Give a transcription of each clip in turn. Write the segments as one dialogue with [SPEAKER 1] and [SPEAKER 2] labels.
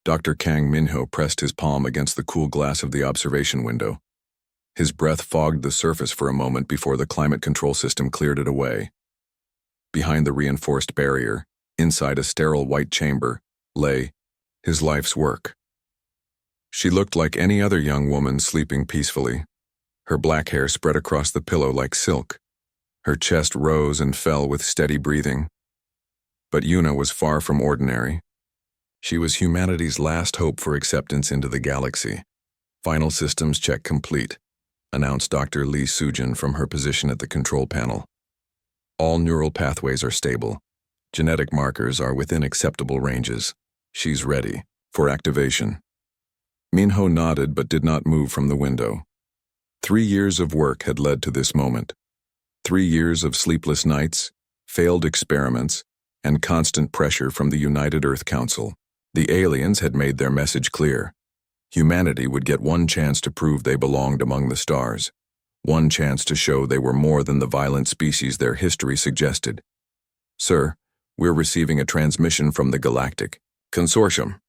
[SPEAKER 1] Dr. Kang Minho pressed his palm against the cool glass of the observation window. His breath fogged the surface for a moment before the climate control system cleared it away. Behind the reinforced barrier, inside a sterile white chamber, lay his life's work. She looked like any other young woman sleeping peacefully. Her black hair spread across the pillow like silk. Her chest rose and fell with steady breathing. But Yuna was far from ordinary. She was humanity's last hope for acceptance into the galaxy. Final systems check complete, announced Dr. Lee Sujin from her position at the control panel. All neural pathways are stable. Genetic markers are within acceptable ranges. She's ready for activation. Minho nodded but did not move from the window. 3 years of work had led to this moment. 3 years of sleepless nights, failed experiments, and constant pressure from the United Earth Council. The aliens had made their message clear. Humanity would get one chance to prove they belonged among the stars. One chance to show they were more than the violent species their history suggested. "Sir, we're receiving a transmission from the Galactic Consortium,"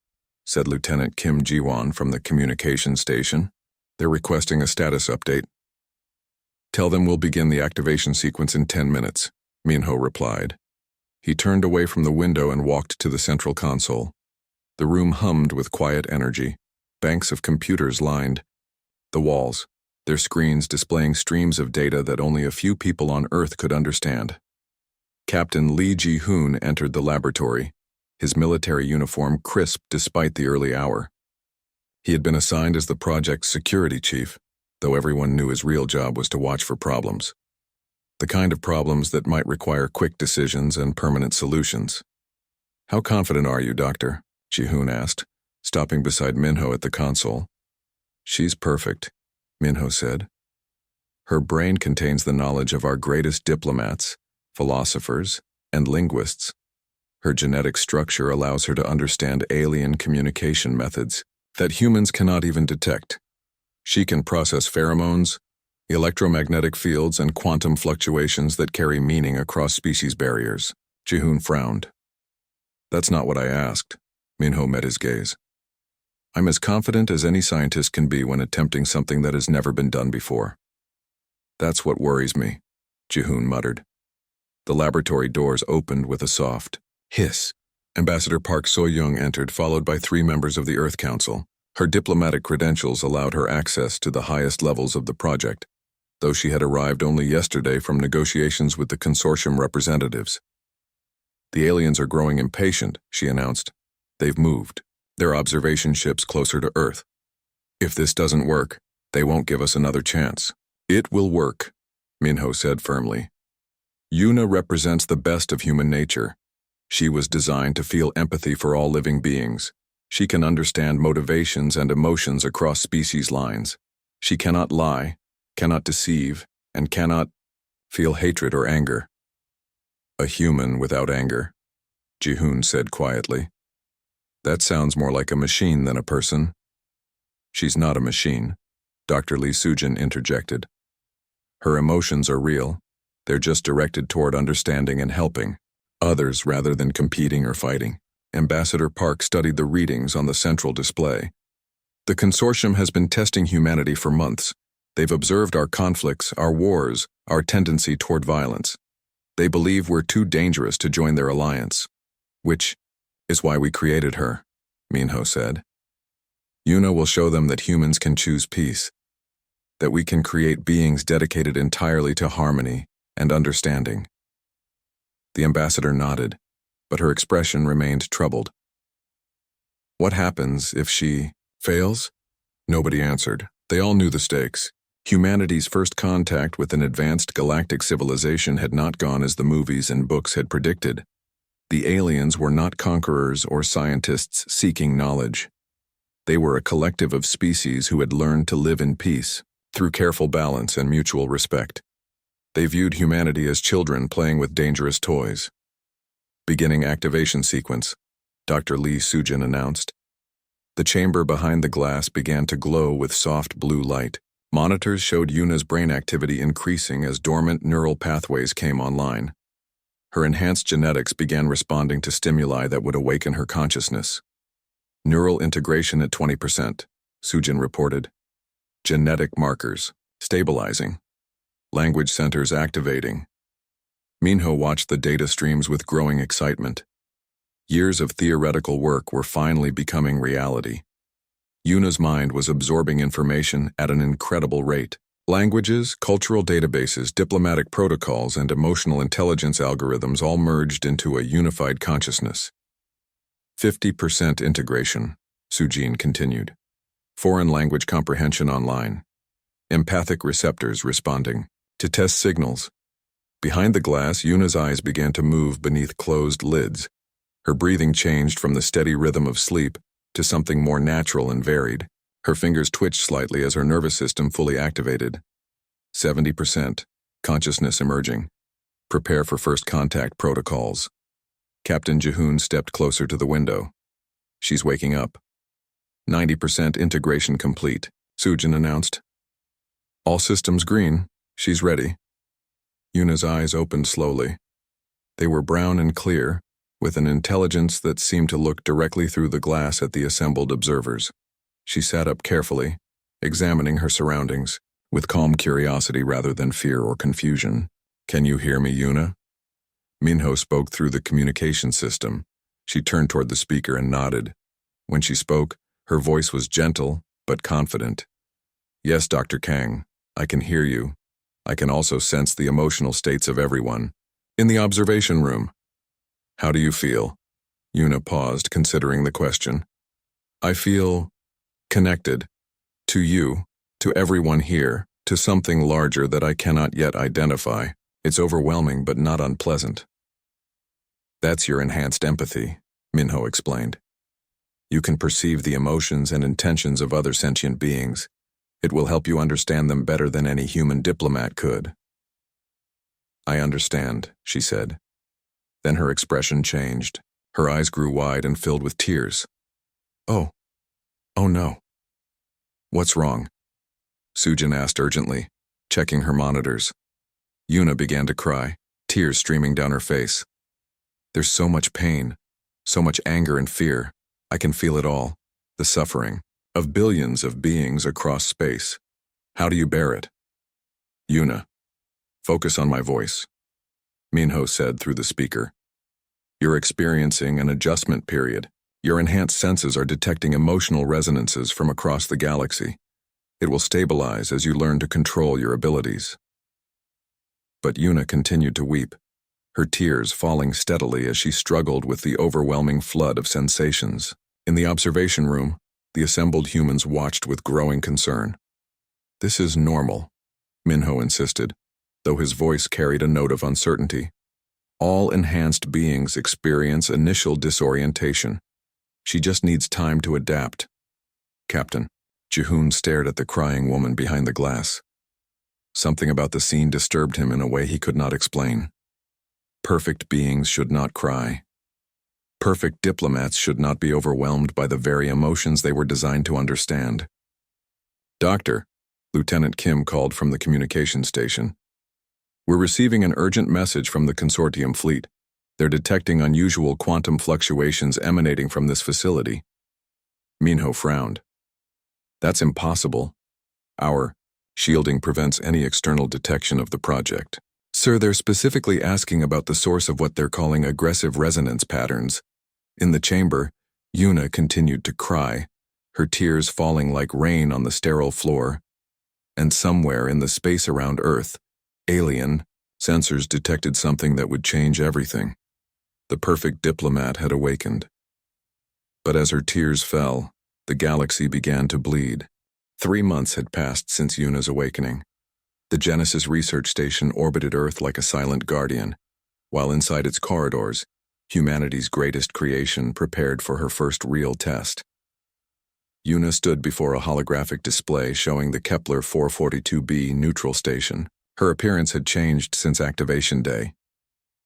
[SPEAKER 1] said Lieutenant Kim Jiwon from the communications station. "They're requesting a status update." "Tell them we'll begin the activation sequence in 10 minutes, Minho replied. He turned away from the window and walked to the central console. The room hummed with quiet energy. Banks of computers lined the walls, their screens displaying streams of data that only a few people on Earth could understand. Captain Lee Ji-hoon entered the laboratory, his military uniform crisp despite the early hour. He had been assigned as the project's security chief, though everyone knew his real job was to watch for problems. The kind of problems that might require quick decisions and permanent solutions. "How confident are you, Doctor?" Ji-hoon asked, stopping beside Minho at the console. "She's perfect," Minho said. "Her brain contains the knowledge of our greatest diplomats, philosophers, and linguists. Her genetic structure allows her to understand alien communication methods that humans cannot even detect. She can process pheromones, electromagnetic fields, and quantum fluctuations that carry meaning across species barriers." Ji-hoon frowned. "That's not what I asked." Minho met his gaze. "I'm as confident as any scientist can be when attempting something that has never been done before." "That's what worries me," Ji-hoon muttered. The laboratory doors opened with a soft hiss. Ambassador Park So-young entered, followed by 3 members of the Earth Council. Her diplomatic credentials allowed her access to the highest levels of the project, though she had arrived only yesterday from negotiations with the consortium representatives. "The aliens are growing impatient," she announced. "They've moved their observation ships closer to Earth. If this doesn't work, they won't give us another chance." "It will work," Minho said firmly. "Yuna represents the best of human nature. She was designed to feel empathy for all living beings. She can understand motivations and emotions across species lines. She cannot lie, cannot deceive, and cannot feel hatred or anger." "A human without anger," Ji-hoon said quietly. "That sounds more like a machine than a person." "She's not a machine," Dr. Lee Sujin interjected. "Her emotions are real. They're just directed toward understanding and helping others rather than competing or fighting." Ambassador Park studied the readings on the central display. "The consortium has been testing humanity for months. They've observed our conflicts, our wars, our tendency toward violence. They believe we're too dangerous to join their alliance. Which is why we created her," Minho said. "Yuna will show them that humans can choose peace, that we can create beings dedicated entirely to harmony and understanding." The ambassador nodded, but her expression remained troubled. "What happens if she fails?" Nobody answered. They all knew the stakes. Humanity's first contact with an advanced galactic civilization had not gone as the movies and books had predicted. The aliens were not conquerors or scientists seeking knowledge. They were a collective of species who had learned to live in peace, through careful balance and mutual respect. They viewed humanity as children playing with dangerous toys. "Beginning activation sequence," Dr. Lee Sujin announced. The chamber behind the glass began to glow with soft blue light. Monitors showed Yuna's brain activity increasing as dormant neural pathways came online. Her enhanced genetics began responding to stimuli that would awaken her consciousness. Neural integration at 20%, Sujin reported. Genetic markers, stabilizing. Language centers activating. Minho watched the data streams with growing excitement. Years of theoretical work were finally becoming reality. Yuna's mind was absorbing information at an incredible rate. Languages, cultural databases, diplomatic protocols, and emotional intelligence algorithms all merged into a unified consciousness. 50% integration, Sujin continued. Foreign language comprehension online. Empathic receptors responding to test signals. Behind the glass, Yuna's eyes began to move beneath closed lids. Her breathing changed from the steady rhythm of sleep to something more natural and varied. Her fingers twitched slightly as her nervous system fully activated. 70%. Consciousness emerging. Prepare for first contact protocols. Captain Jihoon stepped closer to the window. She's waking up. 90% integration complete, Sujin announced. All systems green. She's ready. Yuna's eyes opened slowly. They were brown and clear, with an intelligence that seemed to look directly through the glass at the assembled observers. She sat up carefully, examining her surroundings, with calm curiosity rather than fear or confusion. Can you hear me, Yuna? Minho spoke through the communication system. She turned toward the speaker and nodded. When she spoke, her voice was gentle but confident. Yes, Dr. Kang, I can hear you. I can also sense the emotional states of everyone. In the observation room. How do you feel? Yuna paused, considering the question. I feel connected. To you, to everyone here, to something larger that I cannot yet identify. It's overwhelming but not unpleasant. That's your enhanced empathy, Minho explained. You can perceive the emotions and intentions of other sentient beings. It will help you understand them better than any human diplomat could. I understand, she said. Then her expression changed. Her eyes grew wide and filled with tears. Oh no. What's wrong? Sujin asked urgently, checking her monitors. Yuna began to cry, tears streaming down her face. There's so much pain, so much anger and fear. I can feel it all, the suffering of billions of beings across space. How do you bear it? Yuna, focus on my voice, Minho said through the speaker. You're experiencing an adjustment period. Your enhanced senses are detecting emotional resonances from across the galaxy. It will stabilize as you learn to control your abilities. But Yuna continued to weep, her tears falling steadily as she struggled with the overwhelming flood of sensations. In the observation room, the assembled humans watched with growing concern. This is normal, Minho insisted, though his voice carried a note of uncertainty. All enhanced beings experience initial disorientation. She just needs time to adapt. Captain, Jihoon stared at the crying woman behind the glass. Something about the scene disturbed him in a way he could not explain. Perfect beings should not cry. Perfect diplomats should not be overwhelmed by the very emotions they were designed to understand. Doctor, Lieutenant Kim called from the communication station. We're receiving an urgent message from the consortium fleet. They're detecting unusual quantum fluctuations emanating from this facility. Minho frowned. That's impossible. Our shielding prevents any external detection of the project. Sir, they're specifically asking about the source of what they're calling aggressive resonance patterns. In the chamber, Yuna continued to cry, her tears falling like rain on the sterile floor. And somewhere in the space around Earth, alien, sensors detected something that would change everything. The perfect diplomat had awakened. But as her tears fell, the galaxy began to bleed. 3 months had passed since Yuna's awakening. The Genesis research station orbited Earth like a silent guardian, while inside its corridors, humanity's greatest creation prepared for her first real test. Yuna stood before a holographic display showing the Kepler 442b neutral station. Her appearance had changed since activation day.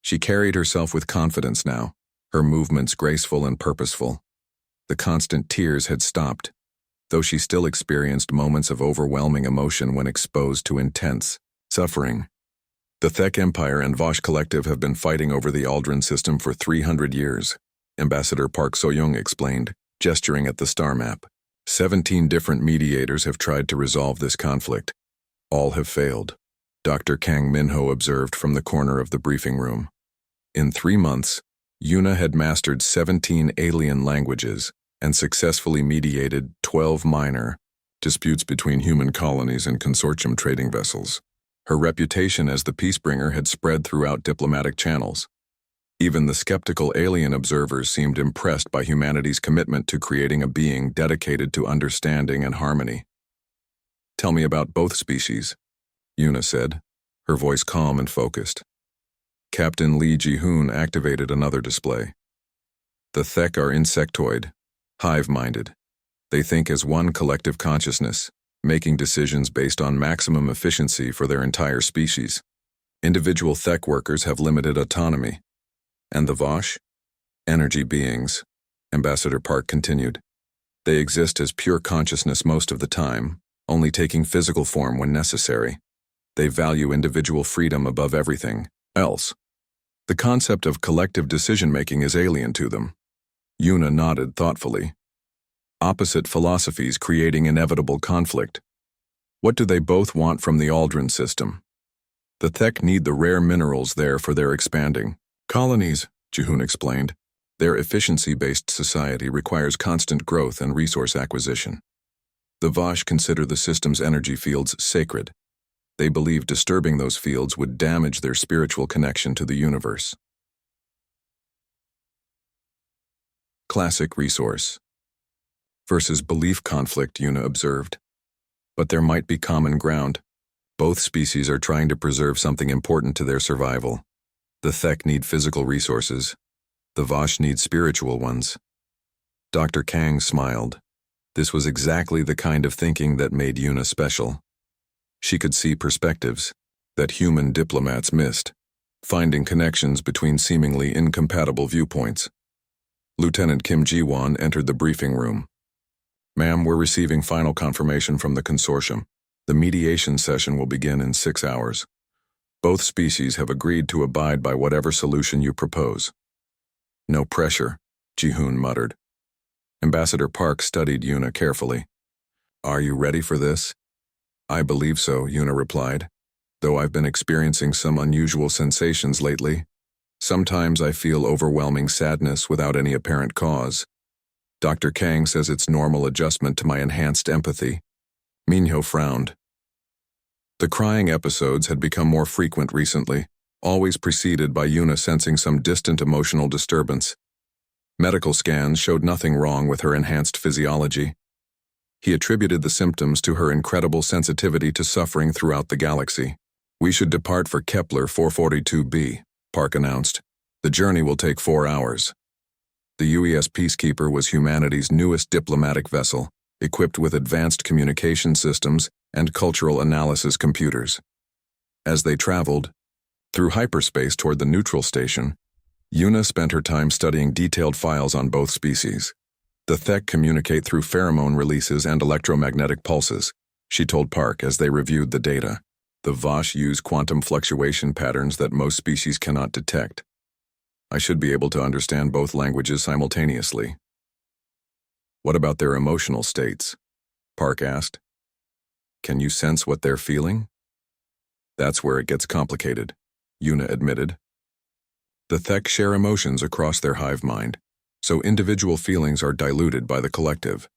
[SPEAKER 1] She carried herself with confidence now, her movements graceful and purposeful. The constant tears had stopped, though she still experienced moments of overwhelming emotion when exposed to intense suffering. The Thek Empire and Vosh Collective have been fighting over the Aldrin system for 300 years, Ambassador Park So-young explained, gesturing at the star map. 17 different mediators have tried to resolve this conflict. All have failed, Dr. Kang Minho observed from the corner of the briefing room. In 3 months, Yuna had mastered 17 alien languages and successfully mediated 12 minor disputes between human colonies and consortium trading vessels. Her reputation as the peacebringer had spread throughout diplomatic channels. Even the skeptical alien observers seemed impressed by humanity's commitment to creating a being dedicated to understanding and harmony. "Tell me about both species," Yuna said, her voice calm and focused. Captain Lee Ji-hoon activated another display. The Thek are insectoid, hive-minded. They think as one collective consciousness, making decisions based on maximum efficiency for their entire species. Individual Thek workers have limited autonomy. And the Vosh? Energy beings, Ambassador Park continued. They exist as pure consciousness most of the time, only taking physical form when necessary. They value individual freedom above everything else. The concept of collective decision-making is alien to them. Yuna nodded thoughtfully. Opposite philosophies creating inevitable conflict. What do they both want from the Aldrin system? The Thek need the rare minerals there for their expanding colonies, Ji-hoon explained. Their efficiency-based society requires constant growth and resource acquisition. The Vosh consider the system's energy fields sacred. They believe disturbing those fields would damage their spiritual connection to the universe. Classic resource versus belief conflict, Yuna observed. But there might be common ground. Both species are trying to preserve something important to their survival. The Thek need physical resources. The Vosh need spiritual ones. Dr. Kang smiled. This was exactly the kind of thinking that made Yuna special. She could see perspectives that human diplomats missed, finding connections between seemingly incompatible viewpoints. Lieutenant Kim Ji-won entered the briefing room. "Ma'am, we're receiving final confirmation from the consortium. The mediation session will begin in 6 hours. Both species have agreed to abide by whatever solution you propose." "No pressure," Ji-hoon muttered. Ambassador Park studied Yuna carefully. "Are you ready for this?" "I believe so," Yuna replied, "though I've been experiencing some unusual sensations lately. Sometimes I feel overwhelming sadness without any apparent cause. Dr. Kang says it's normal adjustment to my enhanced empathy." Minho frowned. The crying episodes had become more frequent recently, always preceded by Yuna sensing some distant emotional disturbance. Medical scans showed nothing wrong with her enhanced physiology. He attributed the symptoms to her incredible sensitivity to suffering throughout the galaxy. "We should depart for Kepler 442b, Park announced. "The journey will take 4 hours." The UES Peacekeeper was humanity's newest diplomatic vessel, equipped with advanced communication systems and cultural analysis computers. As they traveled through hyperspace toward the neutral station, Yuna spent her time studying detailed files on both species. The Thek communicate through pheromone releases and electromagnetic pulses, she told Park as they reviewed the data. The Vosh use quantum fluctuation patterns that most species cannot detect. I should be able to understand both languages simultaneously. "What about their emotional states?" Park asked. "Can you sense what they're feeling?" "That's where it gets complicated," Yuna admitted. The Thek share emotions across their hive mind, so individual feelings are diluted by the collective.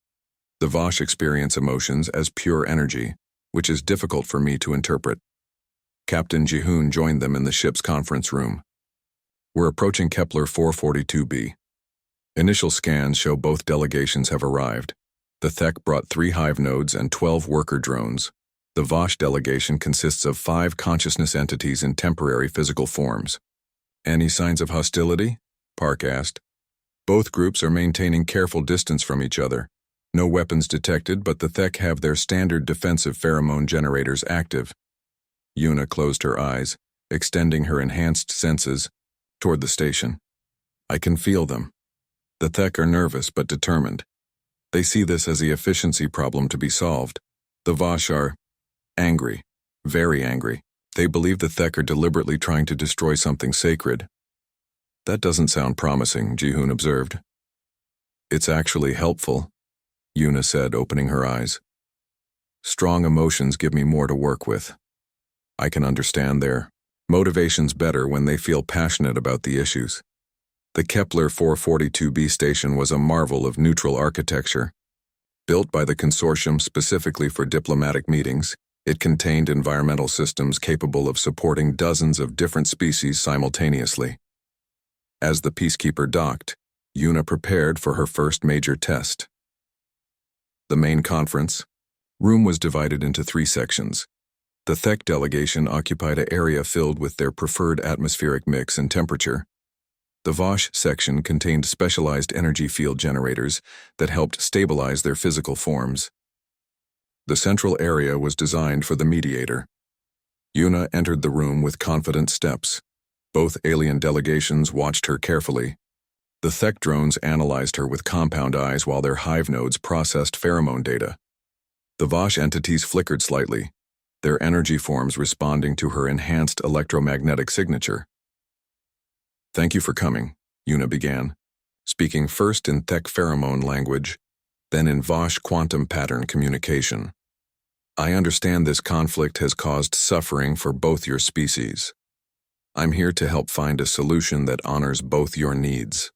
[SPEAKER 1] The Vosh experience emotions as pure energy, which is difficult for me to interpret. Captain Ji-hoon joined them in the ship's conference room. "We're approaching Kepler 442b. Initial scans show both delegations have arrived. The Thek brought 3 hive nodes and 12 worker drones. The Vosh delegation consists of 5 consciousness entities in temporary physical forms." "Any signs of hostility?" Park asked. "Both groups are maintaining careful distance from each other. No weapons detected, but the Thek have their standard defensive pheromone generators active." Yuna closed her eyes, extending her enhanced senses toward the station. "I can feel them. The Thek are nervous but determined. They see this as the efficiency problem to be solved. The Vosh are angry, very angry. They believe the Thek are deliberately trying to destroy something sacred." "That doesn't sound promising," Ji-hoon observed. It's actually helpful, Yuna said, opening her eyes. Strong emotions give me more to work with. I can understand their motivations better when they feel passionate about the issues. The Kepler 442b station was a marvel of neutral architecture. Built by the consortium specifically for diplomatic meetings, it contained environmental systems capable of supporting dozens of different species simultaneously. As the peacekeeper docked, Yuna prepared for her first major test. The main conference room was divided into 3 sections. The THEC delegation occupied an area filled with their preferred atmospheric mix and temperature. The VOSH section contained specialized energy field generators that helped stabilize their physical forms. The central area was designed for the mediator. Yuna entered the room with confident steps. Both alien delegations watched her carefully. The THEC drones analyzed her with compound eyes while their hive nodes processed pheromone data. The VOSH entities flickered slightly, their energy forms responding to her enhanced electromagnetic signature. "Thank you for coming," Yuna began, speaking first in THEC pheromone language, then in VOSH quantum pattern communication. "I understand this conflict has caused suffering for both your species. I'm here to help find a solution that honors both your needs."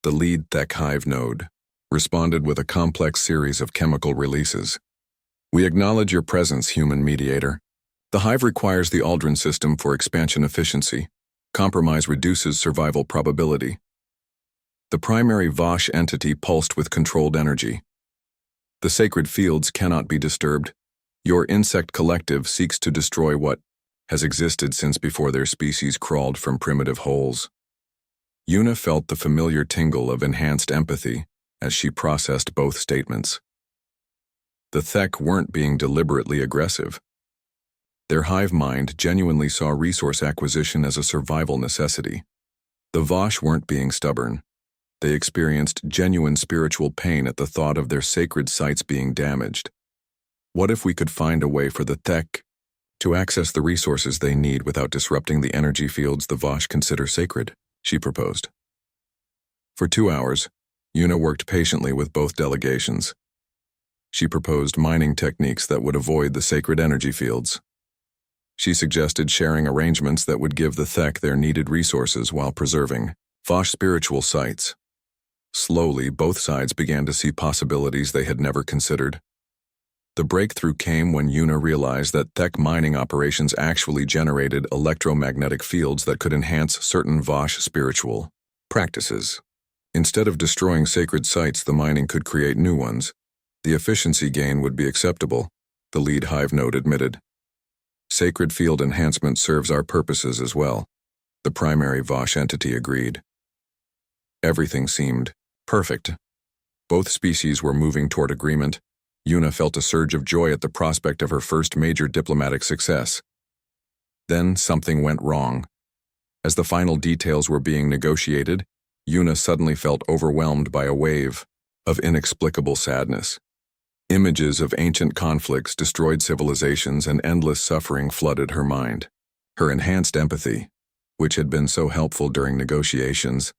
[SPEAKER 1] The lead THEC hive node responded with a complex series of chemical releases. "We acknowledge your presence, human mediator. The hive requires the Aldrin system for expansion efficiency. Compromise reduces survival probability." The primary VOSH entity pulsed with controlled energy. "The sacred fields cannot be disturbed. Your insect collective seeks to destroy what has existed since before their species crawled from primitive holes." Yuna felt the familiar tingle of enhanced empathy as she processed both statements. The THEC weren't being deliberately aggressive. Their hive mind genuinely saw resource acquisition as a survival necessity. The VOSH weren't being stubborn. They experienced genuine spiritual pain at the thought of their sacred sites being damaged. "What if we could find a way for the THEC to access the resources they need without disrupting the energy fields the VOSH consider sacred?" she proposed. For 2 hours, Yuna worked patiently with both delegations. She proposed mining techniques that would avoid the sacred energy fields. She suggested sharing arrangements that would give the THEC their needed resources while preserving VOSH spiritual sites. Slowly, both sides began to see possibilities they had never considered. The breakthrough came when Yuna realized that THEC mining operations actually generated electromagnetic fields that could enhance certain VOSH spiritual practices. Instead of destroying sacred sites, the mining could create new ones. The efficiency gain would be acceptable, the lead hive node admitted. "Sacred field enhancement serves our purposes as well," the primary VOSH entity agreed. Everything seemed perfect. Both species were moving toward agreement. Yuna felt a surge of joy at the prospect of her first major diplomatic success. Then something went wrong. As the final details were being negotiated, Yuna suddenly felt overwhelmed by a wave of inexplicable sadness. Images of ancient conflicts, destroyed civilizations, and endless suffering flooded her mind. Her enhanced empathy, which had been so helpful during negotiations,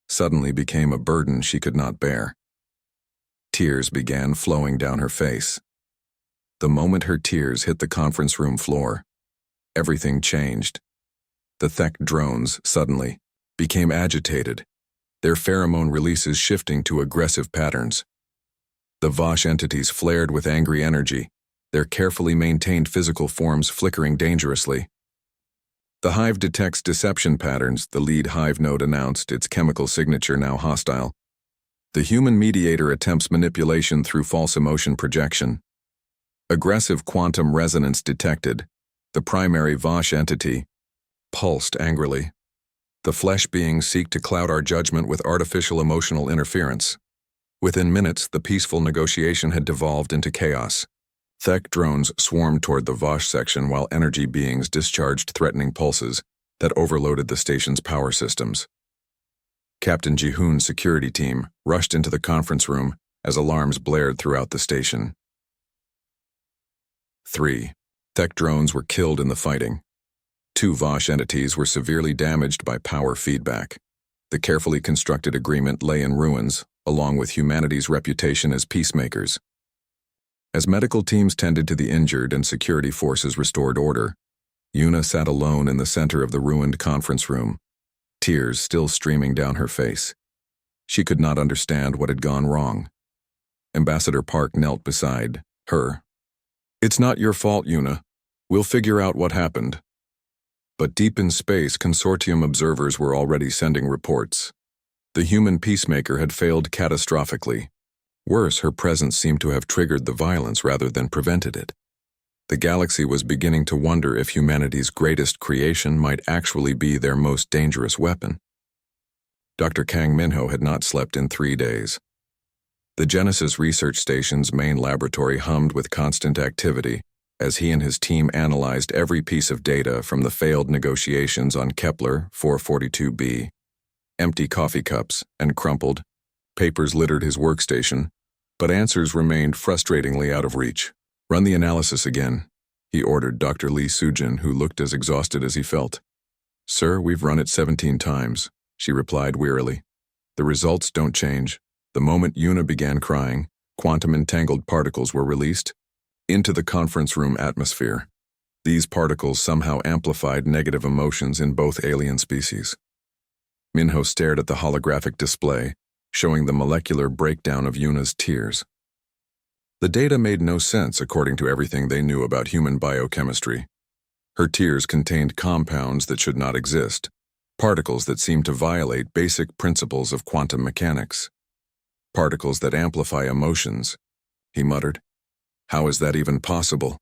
[SPEAKER 1] suddenly became a burden she could not bear. Tears began flowing down her face. The moment her tears hit the conference room floor, everything changed. The THEC drones, suddenly, became agitated, their pheromone releases shifting to aggressive patterns. The VOSH entities flared with angry energy, their carefully maintained physical forms flickering dangerously. "The hive detects deception patterns," the lead hive node announced, its chemical signature now hostile. "The human mediator attempts manipulation through false emotion projection. Aggressive quantum resonance detected," the primary VOSH entity pulsed angrily. "The flesh beings seek to cloud our judgment with artificial emotional interference." Within minutes, the peaceful negotiation had devolved into chaos. THEC drones swarmed toward the VOSH section while energy beings discharged threatening pulses that overloaded the station's power systems. Captain Jihoon's security team rushed into the conference room as alarms blared throughout the station. 3. THEC drones were killed in the fighting. 2 VOSH entities were severely damaged by power feedback. The carefully constructed agreement lay in ruins, along with humanity's reputation as peacemakers. As medical teams tended to the injured and security forces restored order, Yuna sat alone in the center of the ruined conference room, tears still streaming down her face. She could not understand what had gone wrong. Ambassador Park knelt beside her. "It's not your fault, Yuna. We'll figure out what happened." But deep in space, consortium observers were already sending reports. The human peacemaker had failed catastrophically. Worse, her presence seemed to have triggered the violence rather than prevented it. The galaxy was beginning to wonder if humanity's greatest creation might actually be their most dangerous weapon. Dr. Kang Minho had not slept in 3 days. The Genesis Research Station's main laboratory hummed with constant activity as he and his team analyzed every piece of data from the failed negotiations on Kepler 442b. Empty coffee cups and crumpled papers littered his workstation, but answers remained frustratingly out of reach. "Run the analysis again," he ordered Dr. Lee Sujin, who looked as exhausted as he felt. "Sir, we've run it 17 times, she replied wearily. "The results don't change." The moment Yuna began crying, quantum-entangled particles were released into the conference room atmosphere. These particles somehow amplified negative emotions in both alien species. Minho stared at the holographic display, showing the molecular breakdown of Yuna's tears. The data made no sense according to everything they knew about human biochemistry. Her tears contained compounds that should not exist, particles that seemed to violate basic principles of quantum mechanics. "Particles that amplify emotions," he muttered. "How is that even possible?"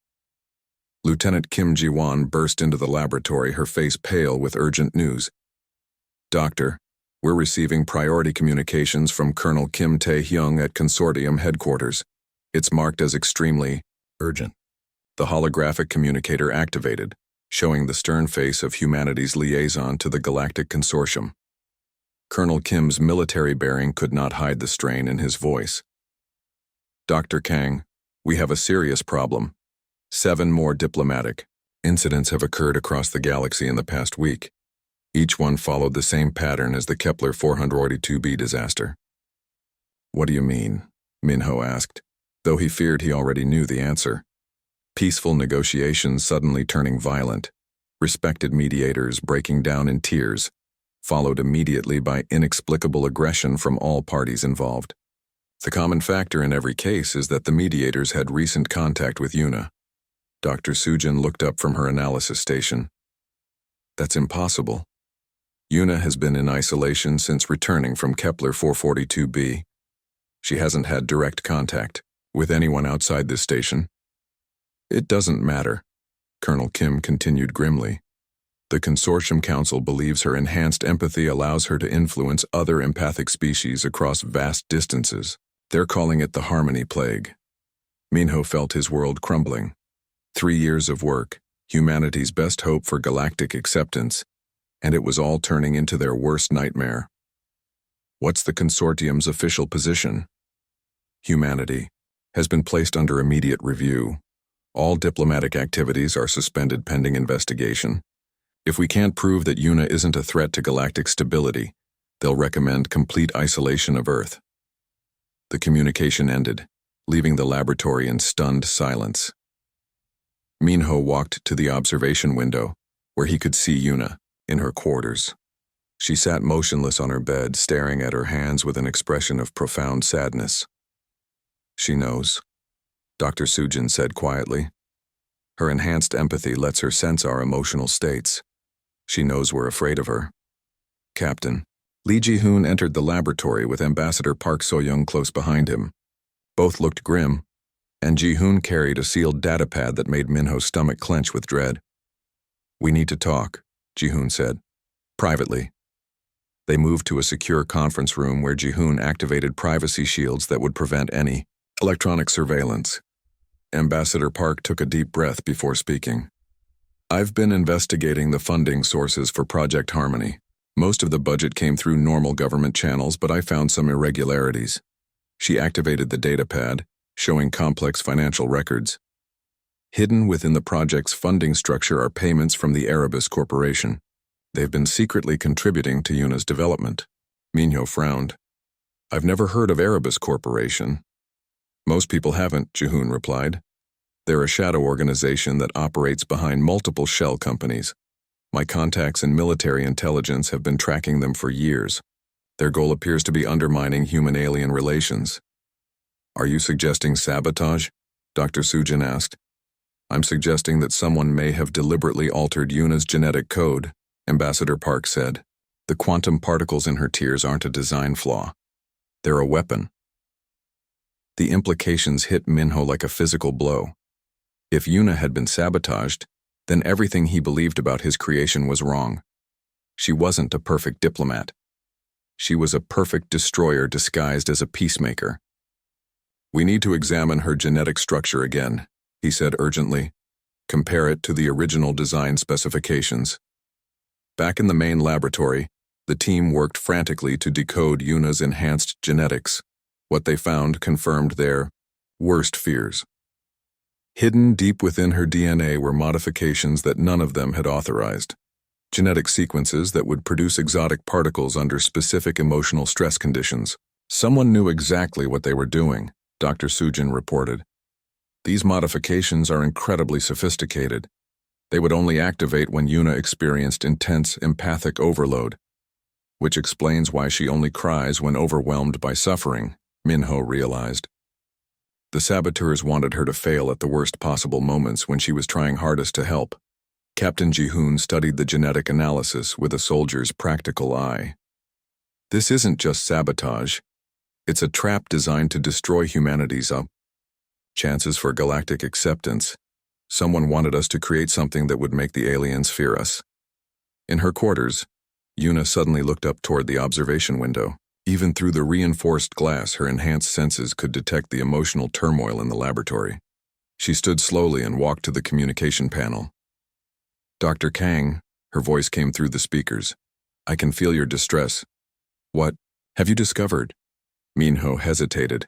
[SPEAKER 1] Lieutenant Kim Ji-won burst into the laboratory, her face pale with urgent news. "Doctor, we're receiving priority communications from Colonel Kim Tae-hyung at Consortium headquarters. It's marked as extremely urgent." The holographic communicator activated, showing the stern face of humanity's liaison to the Galactic Consortium. Colonel Kim's military bearing could not hide the strain in his voice. "Dr. Kang, we have a serious problem. 7 more diplomatic incidents have occurred across the galaxy in the past week. Each one followed the same pattern as the Kepler 442b disaster." "What do you mean?" Minho asked, though he feared he already knew the answer. Peaceful negotiations suddenly turning violent, respected mediators breaking down in tears, followed immediately by inexplicable aggression from all parties involved. The common factor in every case is that the mediators had recent contact with Yuna. Dr. Sujin looked up from her analysis station. "That's impossible. Yuna has been in isolation since returning from Kepler 442b. She hasn't had direct contact with anyone outside this station." "It doesn't matter," Colonel Kim continued grimly. "The Consortium Council believes her enhanced empathy allows her to influence other empathic species across vast distances. They're calling it the Harmony Plague." Minho felt his world crumbling. 3 years of work, humanity's best hope for galactic acceptance, and it was all turning into their worst nightmare. "What's the Consortium's official position?" "Humanity has been placed under immediate review. All diplomatic activities are suspended pending investigation. If we can't prove that Yuna isn't a threat to galactic stability, they'll recommend complete isolation of Earth." The communication ended, leaving the laboratory in stunned silence. Minho walked to the observation window, where he could see Yuna in her quarters. She sat motionless on her bed, staring at her hands with an expression of profound sadness. "She knows," Dr. Sujin said quietly. "Her enhanced empathy lets her sense our emotional states. She knows we're afraid of her." "Captain." Lee Ji-hoon entered the laboratory with Ambassador Park So-young close behind him. Both looked grim, and Ji-hoon carried a sealed datapad that made Minho's stomach clench with dread. "We need to talk," Ji-hoon said. "Privately." They moved to a secure conference room where Ji-hoon activated privacy shields that would prevent any electronic surveillance. Ambassador Park took a deep breath before speaking. "I've been investigating the funding sources for Project Harmony. Most of the budget came through normal government channels, but I found some irregularities." She activated the datapad, showing complex financial records. Hidden within the project's funding structure are payments from the Erebus Corporation. They've been secretly contributing to Yuna's development. Minho frowned. I've never heard of Erebus Corporation. Most people haven't, Jihoon replied. They're a shadow organization that operates behind multiple shell companies. My contacts in military intelligence have been tracking them for years. Their goal appears to be undermining human-alien relations. Are you suggesting sabotage? Dr. Sujin asked. I'm suggesting that someone may have deliberately altered Yuna's genetic code, Ambassador Park said. The quantum particles in her tears aren't a design flaw. They're a weapon. The implications hit Minho like a physical blow. If Yuna had been sabotaged, then everything he believed about his creation was wrong. She wasn't a perfect diplomat. She was a perfect destroyer disguised as a peacemaker. We need to examine her genetic structure again, he said urgently. Compare it to the original design specifications. Back in the main laboratory, the team worked frantically to decode Yuna's enhanced genetics. What they found confirmed their worst fears. Hidden deep within her DNA were modifications that none of them had authorized. Genetic sequences that would produce exotic particles under specific emotional stress conditions. Someone knew exactly what they were doing, Dr. Sujin reported. These modifications are incredibly sophisticated. They would only activate when Yuna experienced intense empathic overload, which explains why she only cries when overwhelmed by suffering, Minho realized. The saboteurs wanted her to fail at the worst possible moments when she was trying hardest to help. Captain Jihoon studied the genetic analysis with a soldier's practical eye. This isn't just sabotage. It's a trap designed to destroy humanity's chances for galactic acceptance. Someone wanted us to create something that would make the aliens fear us. In her quarters, Yuna suddenly looked up toward the observation window. Even through the reinforced glass, her enhanced senses could detect the emotional turmoil in the laboratory. She stood slowly and walked to the communication panel. Dr. Kang, her voice came through the speakers. I can feel your distress. What have you discovered? Minho hesitated.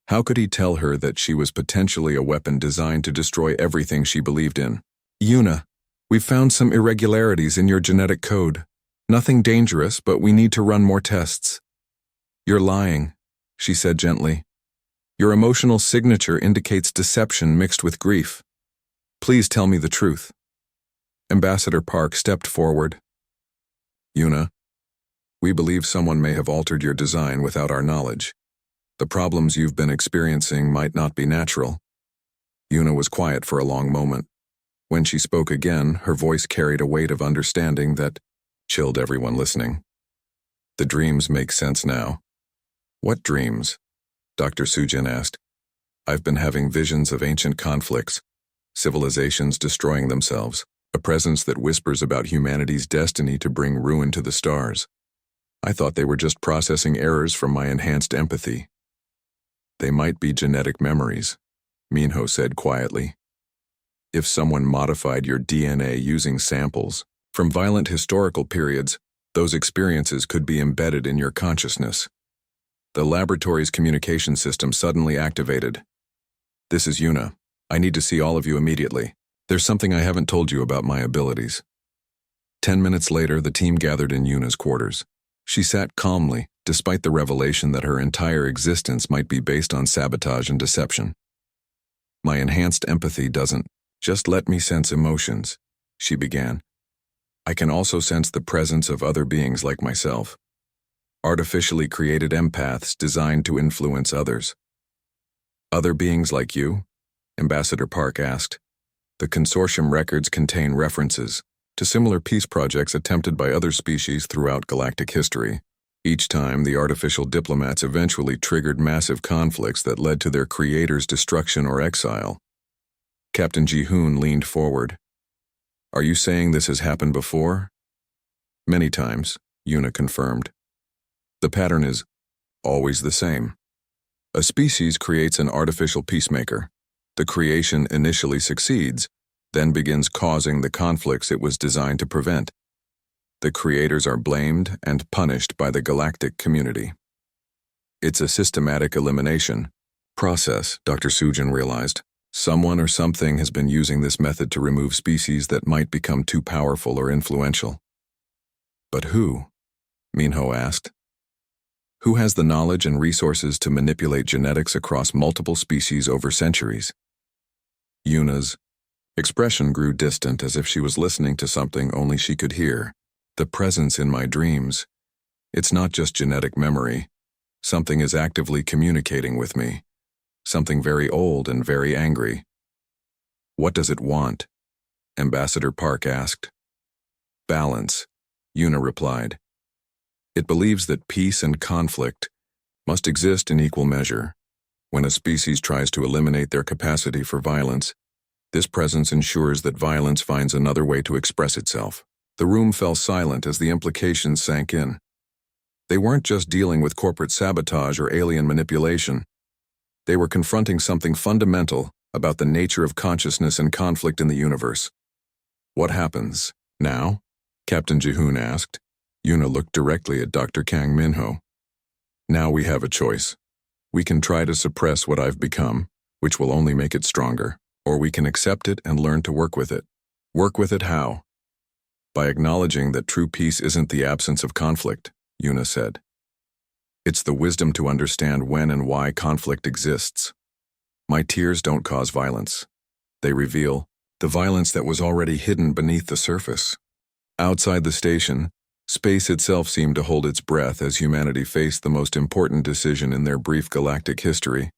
[SPEAKER 1] How could he tell her that she was potentially a weapon designed to destroy everything she believed in? Yuna, we've found some irregularities in your genetic code. Nothing dangerous, but we need to run more tests. You're lying, she said gently. Your emotional signature indicates deception mixed with grief. Please tell me the truth. Ambassador Park stepped forward. Yuna, we believe someone may have altered your design without our knowledge. The problems you've been experiencing might not be natural. Yuna was quiet for a long moment. When she spoke again, her voice carried a weight of understanding that chilled everyone listening. The dreams make sense now. What dreams? Dr. Sujin asked. I've been having visions of ancient conflicts, civilizations destroying themselves, a presence that whispers about humanity's destiny to bring ruin to the stars. I thought they were just processing errors from my enhanced empathy. They might be genetic memories, Minho said quietly. If someone modified your DNA using samples from violent historical periods, those experiences could be embedded in your consciousness. The laboratory's communication system suddenly activated. This is Yuna. I need to see all of you immediately. There's something I haven't told you about my abilities. 10 minutes later, the team gathered in Yuna's quarters. She sat calmly, despite the revelation that her entire existence might be based on sabotage and deception. My enhanced empathy doesn't just let me sense emotions, she began. I can also sense the presence of other beings like myself. Artificially created empaths designed to influence others. Other beings like you? Ambassador Park asked. The consortium records contain references to similar peace projects attempted by other species throughout galactic history. Each time, the artificial diplomats eventually triggered massive conflicts that led to their creators' destruction or exile. Captain Jihoon leaned forward. Are you saying this has happened before? Many times, Yuna confirmed. The pattern is always the same. A species creates an artificial peacemaker. The creation initially succeeds, then begins causing the conflicts it was designed to prevent. The creators are blamed and punished by the galactic community. It's a systematic elimination process, Dr. Sujin realized. Someone or something has been using this method to remove species that might become too powerful or influential. But who? Minho asked. Who has the knowledge and resources to manipulate genetics across multiple species over centuries? Yuna's expression grew distant, as if she was listening to something only she could hear. The presence in my dreams. It's not just genetic memory. Something is actively communicating with me. Something very old and very angry. What does it want? Ambassador Park asked. Balance, Yuna replied. It believes that peace and conflict must exist in equal measure. When a species tries to eliminate their capacity for violence, this presence ensures that violence finds another way to express itself. The room fell silent as the implications sank in. They weren't just dealing with corporate sabotage or alien manipulation. They were confronting something fundamental about the nature of consciousness and conflict in the universe. What happens now? Captain Jihoon asked. Yuna looked directly at Dr. Kang Minho. Now we have a choice. We can try to suppress what I've become, which will only make it stronger, or we can accept it and learn to work with it. Work with it how? By acknowledging that true peace isn't the absence of conflict, Yuna said. It's the wisdom to understand when and why conflict exists. My tears don't cause violence. They reveal the violence that was already hidden beneath the surface. Outside the station, space itself seemed to hold its breath as humanity faced the most important decision in their brief galactic history.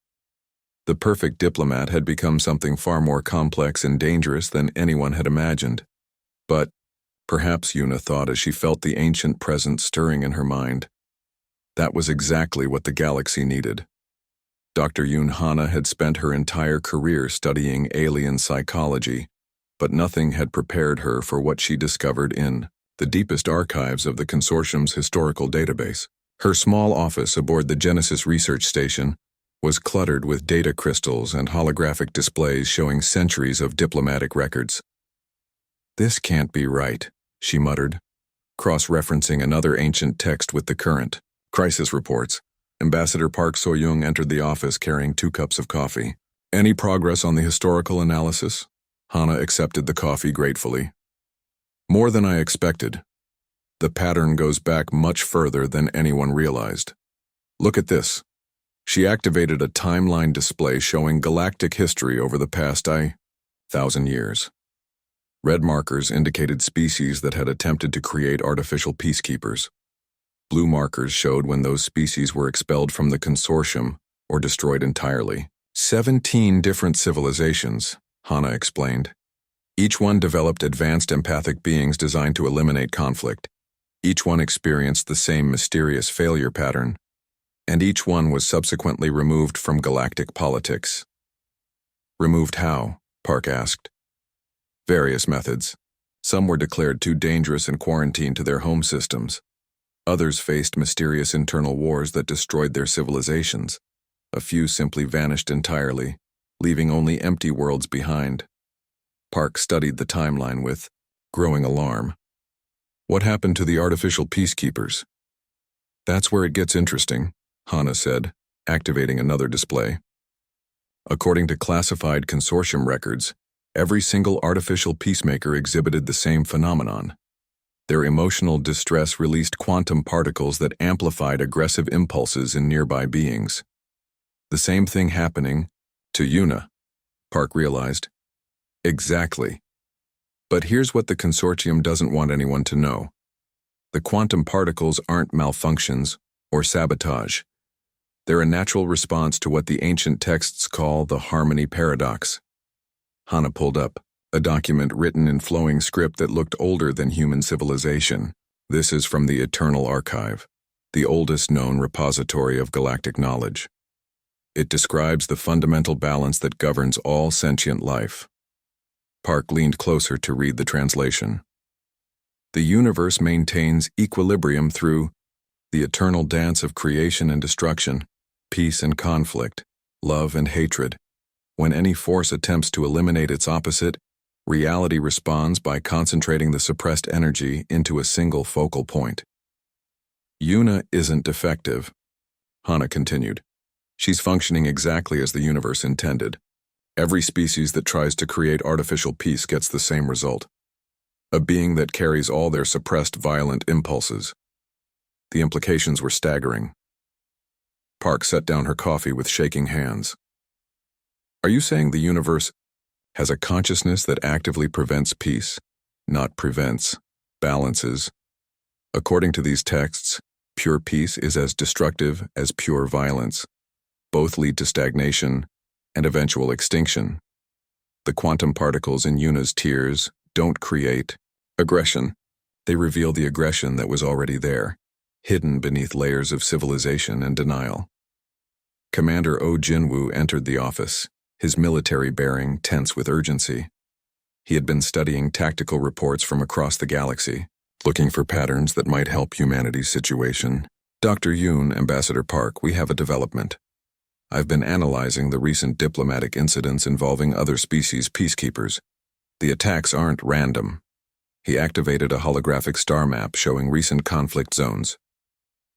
[SPEAKER 1] The perfect diplomat had become something far more complex and dangerous than anyone had imagined. But, perhaps Yuna thought as she felt the ancient presence stirring in her mind, that was exactly what the galaxy needed. Dr. Yoon Hana had spent her entire career studying alien psychology, but nothing had prepared her for what she discovered in the deepest archives of the consortium's historical database. Her small office aboard the Genesis research station was cluttered with data crystals and holographic displays showing centuries of diplomatic records. This can't be right, she muttered, cross-referencing another ancient text with the current. Crisis reports. Ambassador Park So-young entered the office carrying 2 cups of coffee. Any progress on the historical analysis? Hana accepted the coffee gratefully. More than I expected. The pattern goes back much further than anyone realized. Look at this. She activated a timeline display showing galactic history over the past 1,000 years. Red markers indicated species that had attempted to create artificial peacekeepers. Blue markers showed when those species were expelled from the consortium or destroyed entirely. 17 different civilizations, Hana explained. Each one developed advanced empathic beings designed to eliminate conflict. Each one experienced the same mysterious failure pattern, and each one was subsequently removed from galactic politics. Removed how? Park asked. Various methods. Some were declared too dangerous and quarantined to their home systems. Others faced mysterious internal wars that destroyed their civilizations. A few simply vanished entirely, leaving only empty worlds behind. Park studied the timeline with growing alarm. What happened to the artificial peacekeepers? That's where it gets interesting, Hana said, activating another display. According to classified consortium records, every single artificial peacemaker exhibited the same phenomenon. Their emotional distress released quantum particles that amplified aggressive impulses in nearby beings. The same thing happening to Yuna, Park realized. Exactly. But here's what the consortium doesn't want anyone to know. The quantum particles aren't malfunctions or sabotage. They're a natural response to what the ancient texts call the harmony paradox. Hana pulled up a document written in flowing script that looked older than human civilization. This is from the Eternal Archive, the oldest known repository of galactic knowledge. It describes the fundamental balance that governs all sentient life. Park leaned closer to read the translation. The universe maintains equilibrium through the eternal dance of creation and destruction, peace and conflict, love and hatred. When any force attempts to eliminate its opposite, reality responds by concentrating the suppressed energy into a single focal point. Yuna isn't defective, Hana continued. She's functioning exactly as the universe intended. Every species that tries to create artificial peace gets the same result. A being that carries all their suppressed violent impulses. The implications were staggering. Park set down her coffee with shaking hands. Are you saying the universe has a consciousness that actively prevents peace, not prevents, balances? According to these texts, pure peace is as destructive as pure violence. Both lead to stagnation and eventual extinction. The quantum particles in Yuna's tears don't create aggression. They reveal the aggression that was already there, hidden beneath layers of civilization and denial. Commander Oh Jinwoo entered the office, his military bearing tense with urgency. He had been studying tactical reports from across the galaxy, looking for patterns that might help humanity's situation. Dr. Yoon, Ambassador Park, we have a development. I've been analyzing the recent diplomatic incidents involving other species peacekeepers. The attacks aren't random. He activated a holographic star map showing recent conflict zones.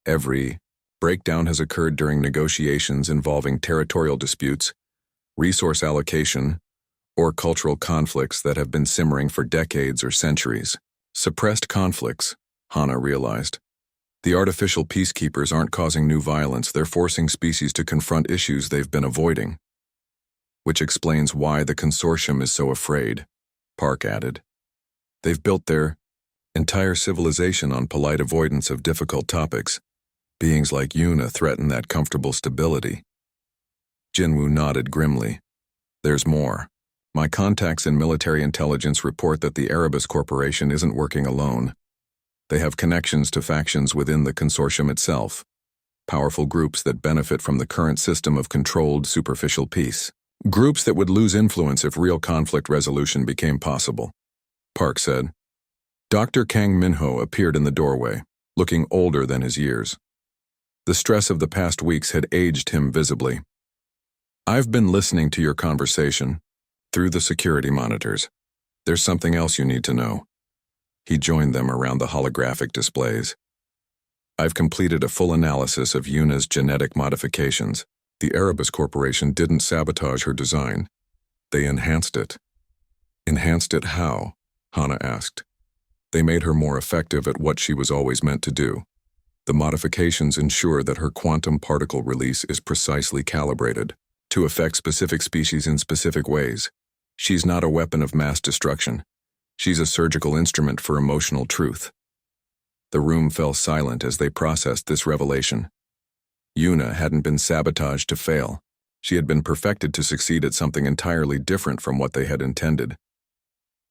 [SPEAKER 1] Every breakdown has occurred during negotiations involving territorial disputes, resource allocation, or cultural conflicts that have been simmering for decades or centuries. Suppressed conflicts, Hana realized. The artificial peacekeepers aren't causing new violence, they're forcing species to confront issues they've been avoiding. Which explains why the consortium is so afraid, Park added. They've built their entire civilization on polite avoidance of difficult topics. Beings like Yuna threaten that comfortable stability. Jinwoo nodded grimly. There's more. My contacts in military intelligence report that the Erebus Corporation isn't working alone. They have connections to factions within the consortium itself, powerful groups that benefit from the current system of controlled superficial peace. Groups that would lose influence if real conflict resolution became possible, Park said. Dr. Kang Minho appeared in the doorway, looking older than his years. The stress of the past weeks had aged him visibly. I've been listening to your conversation through the security monitors. There's something else you need to know. He joined them around the holographic displays. I've completed a full analysis of Yuna's genetic modifications. The Erebus Corporation didn't sabotage her design. They enhanced it. Enhanced it how? Hana asked. They made her more effective at what she was always meant to do. The modifications ensure that her quantum particle release is precisely calibrated to affect specific species in specific ways. She's not a weapon of mass destruction. She's a surgical instrument for emotional truth. The room fell silent as they processed this revelation. Yuna hadn't been sabotaged to fail. She had been perfected to succeed at something entirely different from what they had intended.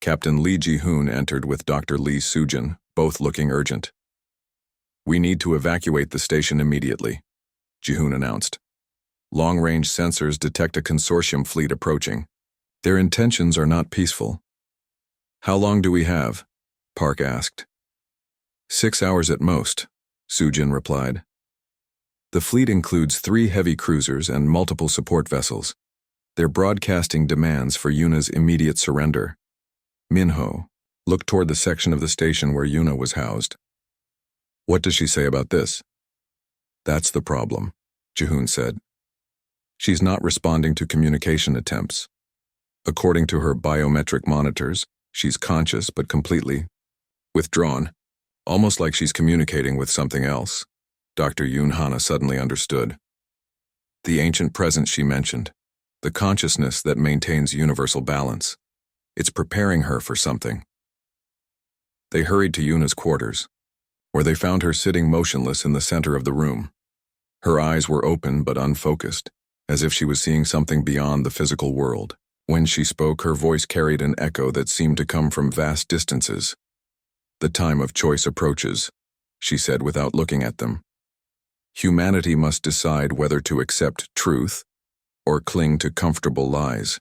[SPEAKER 1] Captain Lee Ji-hoon entered with Dr. Lee Sujin, both looking urgent. We need to evacuate the station immediately, Ji-hoon announced. Long-range sensors detect a consortium fleet approaching. Their intentions are not peaceful. How long do we have? Park asked. 6 hours at most, Sujin replied. The fleet includes 3 heavy cruisers and multiple support vessels. They're broadcasting demands for Yuna's immediate surrender. Minho looked toward the section of the station where Yuna was housed. What does she say about this? That's the problem, Ji-hoon said. She's not responding to communication attempts. According to her biometric monitors, she's conscious but completely withdrawn, almost like she's communicating with something else. Dr. Yoon Hana suddenly understood. The ancient presence she mentioned, the consciousness that maintains universal balance. It's preparing her for something. They hurried to Yuna's quarters, where they found her sitting motionless in the center of the room. Her eyes were open but unfocused, as if she was seeing something beyond the physical world. When she spoke, her voice carried an echo that seemed to come from vast distances. The time of choice approaches, she said without looking at them. Humanity must decide whether to accept truth or cling to comfortable lies.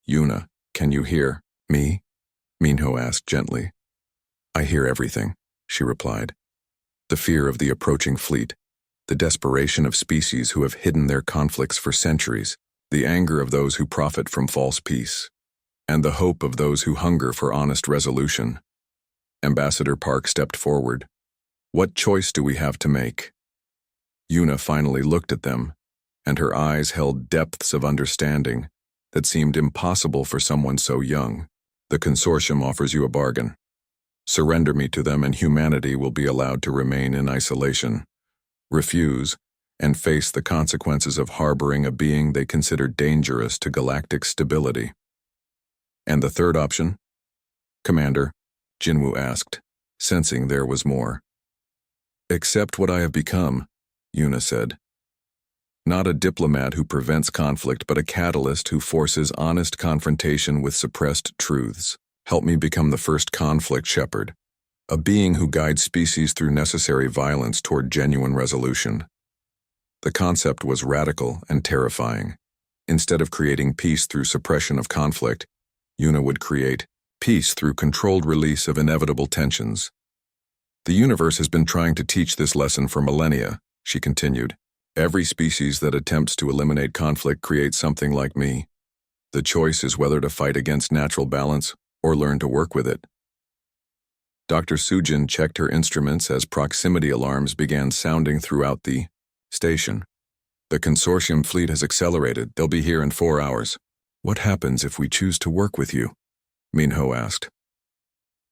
[SPEAKER 1] Yuna, can you hear me? Minho asked gently. I hear everything, she replied. The fear of the approaching fleet, the desperation of species who have hidden their conflicts for centuries, the anger of those who profit from false peace, and the hope of those who hunger for honest resolution. Ambassador Park stepped forward. What choice do we have to make? Yuna finally looked at them, and her eyes held depths of understanding that seemed impossible for someone so young. The consortium offers you a bargain. Surrender me to them and humanity will be allowed to remain in isolation. Refuse, and face the consequences of harboring a being they considered dangerous to galactic stability. And the third option? Commander, Jinwoo asked, sensing there was more. Accept what I have become, Yuna said. Not a diplomat who prevents conflict, but a catalyst who forces honest confrontation with suppressed truths. Help me become the first conflict shepherd, a being who guides species through necessary violence toward genuine resolution. The concept was radical and terrifying. Instead of creating peace through suppression of conflict, Yuna would create peace through controlled release of inevitable tensions. The universe has been trying to teach this lesson for millennia, she continued. Every species that attempts to eliminate conflict creates something like me. The choice is whether to fight against natural balance or learn to work with it. Dr. Sujin checked her instruments as proximity alarms began sounding throughout the station. The consortium fleet has accelerated. They'll be here in 4 hours. What happens if we choose to work with you? Minho asked.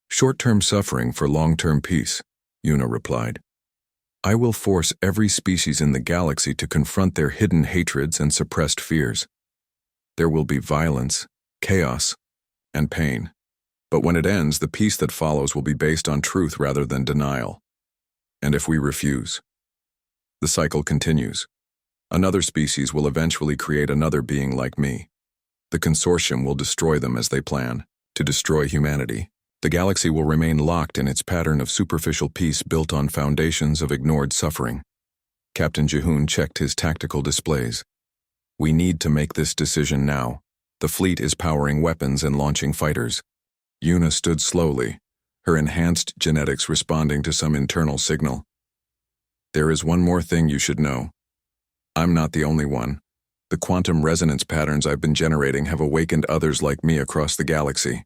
[SPEAKER 1] Short-term suffering for long-term peace, Yuna replied. I will force every species in the galaxy to confront their hidden hatreds and suppressed fears. There will be violence, chaos, and pain. But when it ends, the peace that follows will be based on truth rather than denial. And if we refuse, the cycle continues. Another species will eventually create another being like me. The consortium will destroy them as they plan to destroy humanity. The galaxy will remain locked in its pattern of superficial peace built on foundations of ignored suffering. Captain Jihoon checked his tactical displays. We need to make this decision now. The fleet is powering weapons and launching fighters. Yuna stood slowly, her enhanced genetics responding to some internal signal. There is one more thing you should know. I'm not the only one. The quantum resonance patterns I've been generating have awakened others like me across the galaxy.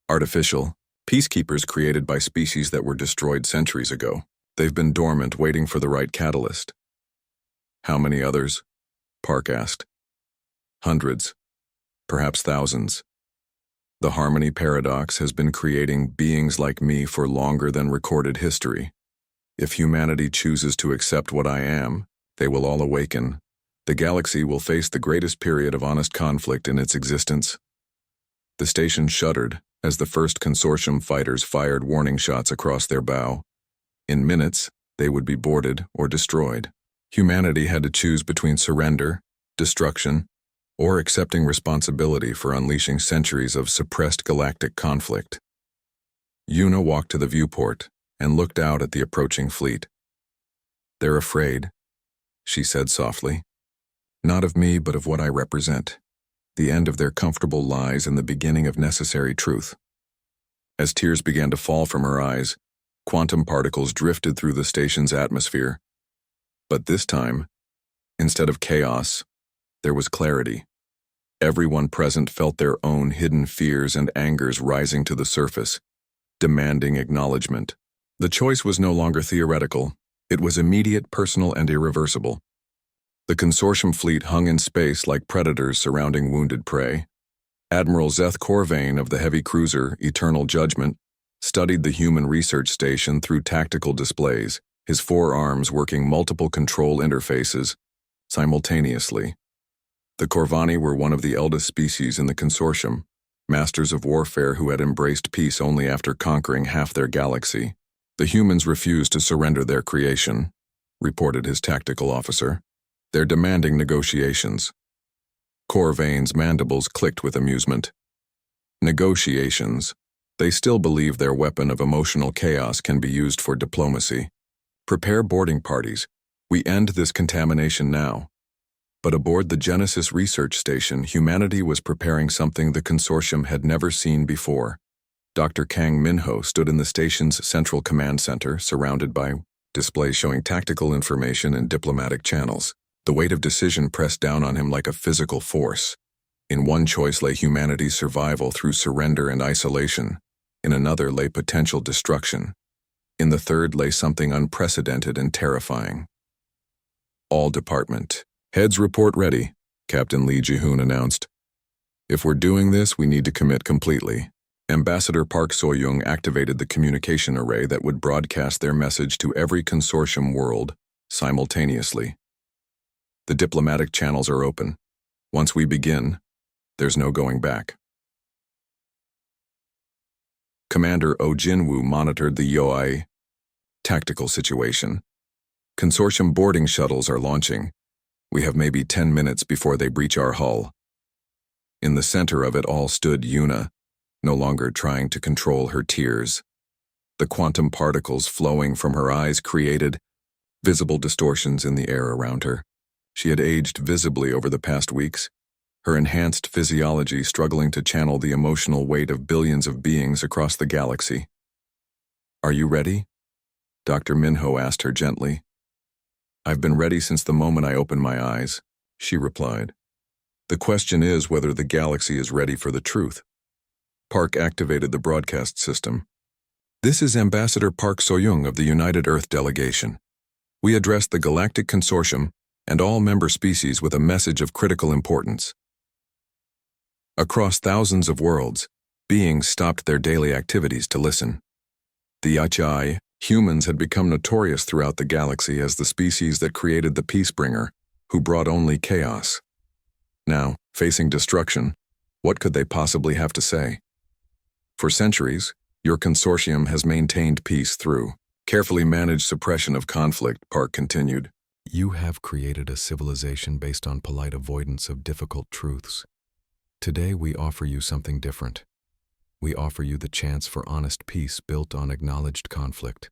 [SPEAKER 1] Artificial, peacekeepers created by species that were destroyed centuries ago. They've been dormant, waiting for the right catalyst. How many others? Park asked. Hundreds, perhaps thousands. The harmony paradox has been creating beings like me for longer than recorded history. If humanity chooses to accept what I am, they will all awaken. The galaxy will face the greatest period of honest conflict in its existence. The station shuddered as the first consortium fighters fired warning shots across their bow. In minutes, they would be boarded or destroyed. Humanity had to choose between surrender, destruction, or accepting responsibility for unleashing centuries of suppressed galactic conflict. Yuna walked to the viewport and looked out at the approaching fleet. They're afraid, she said softly. Not of me, but of what I represent. The end of their comfortable lies and the beginning of necessary truth. As tears began to fall from her eyes, quantum particles drifted through the station's atmosphere. But this time, instead of chaos, there was clarity. Everyone present felt their own hidden fears and angers rising to the surface, demanding acknowledgement. The choice was no longer theoretical. It was immediate, personal, and irreversible. The consortium fleet hung in space like predators surrounding wounded prey. Admiral Zeth Corvain of the heavy cruiser Eternal Judgment studied the human research station through tactical displays, his 4 arms working multiple control interfaces simultaneously. The Corvani were one of the eldest species in the consortium, masters of warfare who had embraced peace only after conquering half their galaxy. The humans refused to surrender their creation, reported his tactical officer. They're demanding negotiations. Corvain's mandibles clicked with amusement. Negotiations. They still believe their weapon of emotional chaos can be used for diplomacy. Prepare boarding parties. We end this contamination now. But aboard the Genesis research station, humanity was preparing something the consortium had never seen before. Dr. Kang Minho stood in the station's central command center, surrounded by displays showing tactical information and diplomatic channels. The weight of decision pressed down on him like a physical force. In one choice lay humanity's survival through surrender and isolation. In another lay potential destruction. In the third lay something unprecedented and terrifying. All department heads report ready, Captain Lee Ji-hoon announced. If we're doing this, we need to commit completely. Ambassador Park So-young activated the communication array that would broadcast their message to every consortium world, simultaneously. The diplomatic channels are open. Once we begin, there's no going back. Commander Oh Jinwoo monitored the Yoai tactical situation. Consortium boarding shuttles are launching. We have maybe 10 minutes before they breach our hull. In the center of it all stood Yuna, no longer trying to control her tears. The quantum particles flowing from her eyes created visible distortions in the air around her. She had aged visibly over the past weeks, her enhanced physiology struggling to channel the emotional weight of billions of beings across the galaxy. "Are you ready?" Dr. Minho asked her gently. "I've been ready since the moment I opened my eyes," she replied. "The question is whether the galaxy is ready for the truth." Park activated the broadcast system. "This is Ambassador Park Soyoung of the United Earth Delegation. We address the Galactic Consortium and all member species with a message of critical importance." Across thousands of worlds, beings stopped their daily activities to listen. The HFY humans had become notorious throughout the galaxy as the species that created the Peacebringer, who brought only chaos. Now, facing destruction, what could they possibly have to say? "For centuries, your consortium has maintained peace through carefully managed suppression of conflict," Park continued. "You have created a civilization based on polite avoidance of difficult truths. Today we offer you something different. We offer you the chance for honest peace built on acknowledged conflict."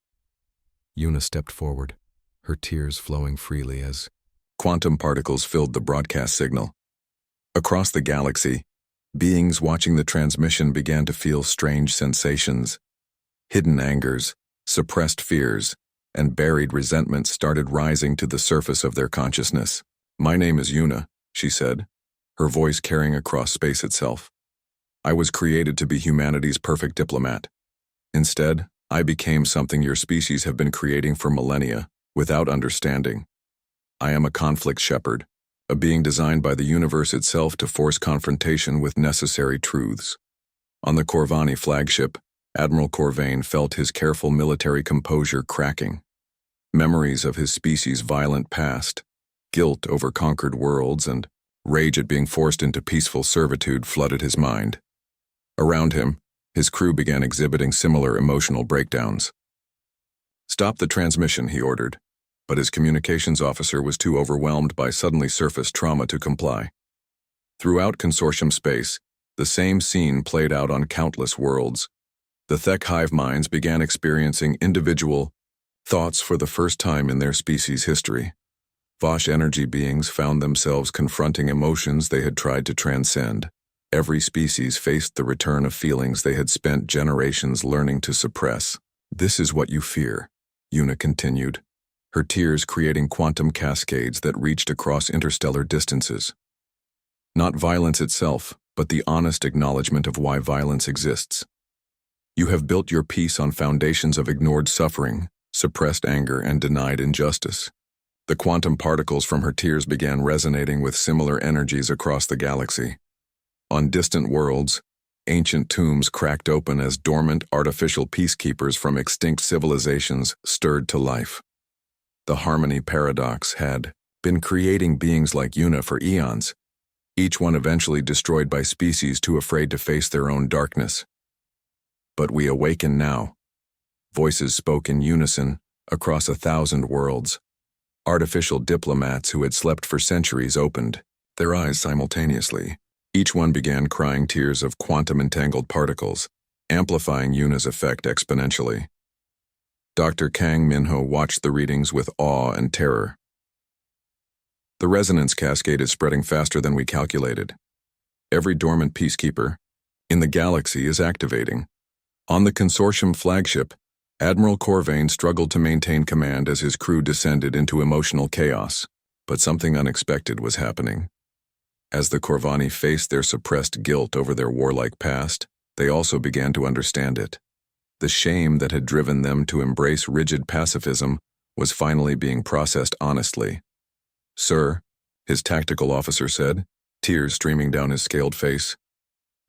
[SPEAKER 1] Yuna stepped forward, her tears flowing freely as quantum particles filled the broadcast signal. Across the galaxy, beings watching the transmission began to feel strange sensations. Hidden angers, suppressed fears, and buried resentments started rising to the surface of their consciousness. "My name is Yuna," she said, her voice carrying across space itself. "I was created to be humanity's perfect diplomat. Instead, I became something your species have been creating for millennia, without understanding. I am a conflict shepherd, a being designed by the universe itself to force confrontation with necessary truths." On the Corvani flagship, Admiral Corvain felt his careful military composure cracking. Memories of his species' violent past, guilt over conquered worlds, and rage at being forced into peaceful servitude flooded his mind. Around him, his crew began exhibiting similar emotional breakdowns. "Stop the transmission," he ordered, but his communications officer was too overwhelmed by suddenly surfaced trauma to comply. Throughout consortium space, the same scene played out on countless worlds. The Thek hive minds began experiencing individual thoughts for the first time in their species' history. Vosh energy beings found themselves confronting emotions they had tried to transcend. Every species faced the return of feelings they had spent generations learning to suppress. "This is what you fear," Yuna continued, her tears creating quantum cascades that reached across interstellar distances. "Not violence itself, but the honest acknowledgement of why violence exists. You have built your peace on foundations of ignored suffering, suppressed anger, and denied injustice." The quantum particles from her tears began resonating with similar energies across the galaxy. On distant worlds, ancient tombs cracked open as dormant artificial peacekeepers from extinct civilizations stirred to life. The harmony paradox had been creating beings like Yuna for eons, each one eventually destroyed by species too afraid to face their own darkness. "But we awaken now." Voices spoke in unison across 1,000 worlds. Artificial diplomats who had slept for centuries opened their eyes simultaneously. Each one began crying tears of quantum-entangled particles, amplifying Yuna's effect exponentially. Dr. Kang Minho watched the readings with awe and terror. "The resonance cascade is spreading faster than we calculated. Every dormant peacekeeper in the galaxy is activating." On the consortium flagship, Admiral Corvain struggled to maintain command as his crew descended into emotional chaos, but something unexpected was happening. As the Corvani faced their suppressed guilt over their warlike past, they also began to understand it. The shame that had driven them to embrace rigid pacifism was finally being processed honestly. "Sir," his tactical officer said, tears streaming down his scaled face,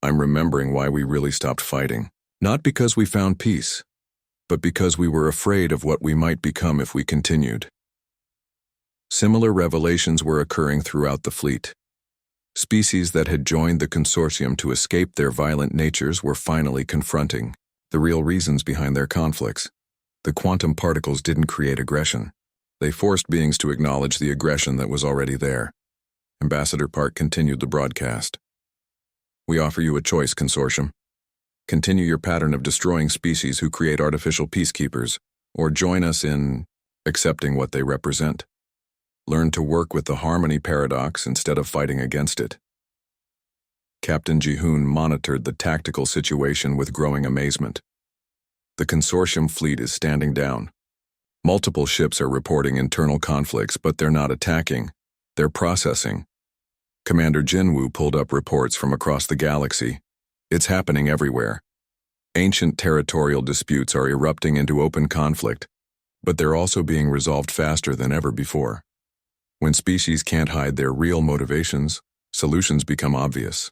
[SPEAKER 1] "I'm remembering why we really stopped fighting. Not because we found peace, but because we were afraid of what we might become if we continued." Similar revelations were occurring throughout the fleet. Species that had joined the consortium to escape their violent natures were finally confronting the real reasons behind their conflicts. The quantum particles didn't create aggression. They forced beings to acknowledge the aggression that was already there. Ambassador Park continued the broadcast. We offer you a choice, Consortium. Continue your pattern of destroying species who create artificial peacekeepers, or join us in accepting what they represent. Learn to work with the harmony paradox instead of fighting against it. Captain Jihoon monitored the tactical situation with growing amazement. The consortium fleet is standing down. Multiple ships are reporting internal conflicts, but they're not attacking. They're processing. Commander Jinwoo pulled up reports from across the galaxy. It's happening everywhere. Ancient territorial disputes are erupting into open conflict, but they're also being resolved faster than ever before. When species can't hide their real motivations, solutions become obvious.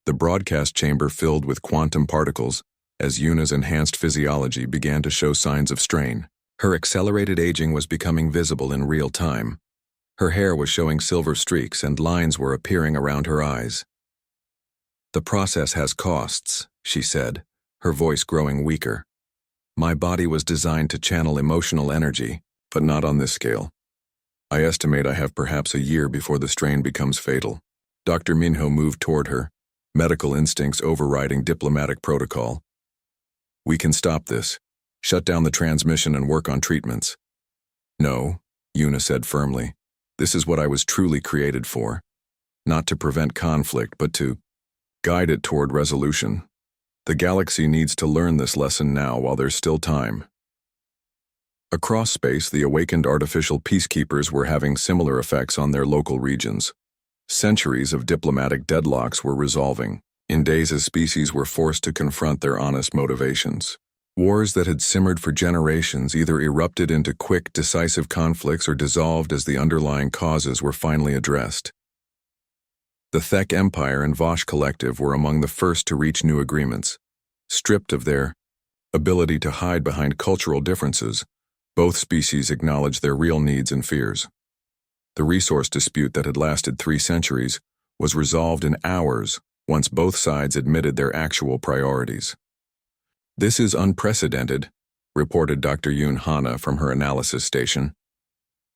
[SPEAKER 1] The broadcast chamber filled with quantum particles as Yuna's enhanced physiology began to show signs of strain. Her accelerated aging was becoming visible in real time. Her hair was showing silver streaks and lines were appearing around her eyes. The process has costs, she said, her voice growing weaker. My body was designed to channel emotional energy, but not on this scale. I estimate I have perhaps a year before the strain becomes fatal. Dr. Minho moved toward her, medical instincts overriding diplomatic protocol. We can stop this. Shut down the transmission and work on treatments. No, Yuna said firmly. This is what I was truly created for. Not to prevent conflict, but to guide it toward resolution. The galaxy needs to learn this lesson now while there's still time. Across space, the awakened artificial peacekeepers were having similar effects on their local regions. Centuries of diplomatic deadlocks were resolving. In days, as species were forced to confront their honest motivations. Wars that had simmered for generations either erupted into quick, decisive conflicts or dissolved as the underlying causes were finally addressed. The Thek Empire and Vosh Collective were among the first to reach new agreements. Stripped of their ability to hide behind cultural differences, both species acknowledged their real needs and fears. The resource dispute that had lasted 3 centuries was resolved in hours once both sides admitted their actual priorities. This is unprecedented, reported Dr. Yoon Hana from her analysis station.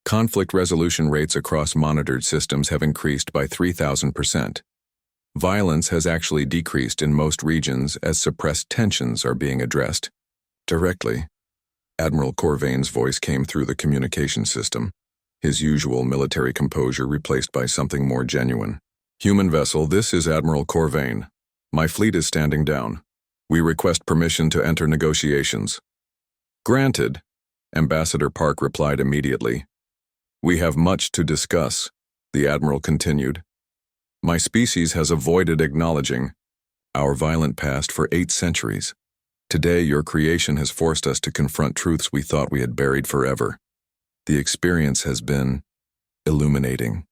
[SPEAKER 1] Conflict resolution rates across monitored systems have increased by 3,000%. Violence has actually decreased in most regions as suppressed tensions are being addressed directly. Admiral Corvain's voice came through the communication system, his usual military composure replaced by something more genuine. Human vessel, this is Admiral Corvain. My fleet is standing down. We request permission to enter negotiations. Granted, Ambassador Park replied immediately. We have much to discuss, the Admiral continued. My species has avoided acknowledging our violent past for 8 centuries. Today, your creation has forced us to confront truths we thought we had buried forever. The experience has been illuminating.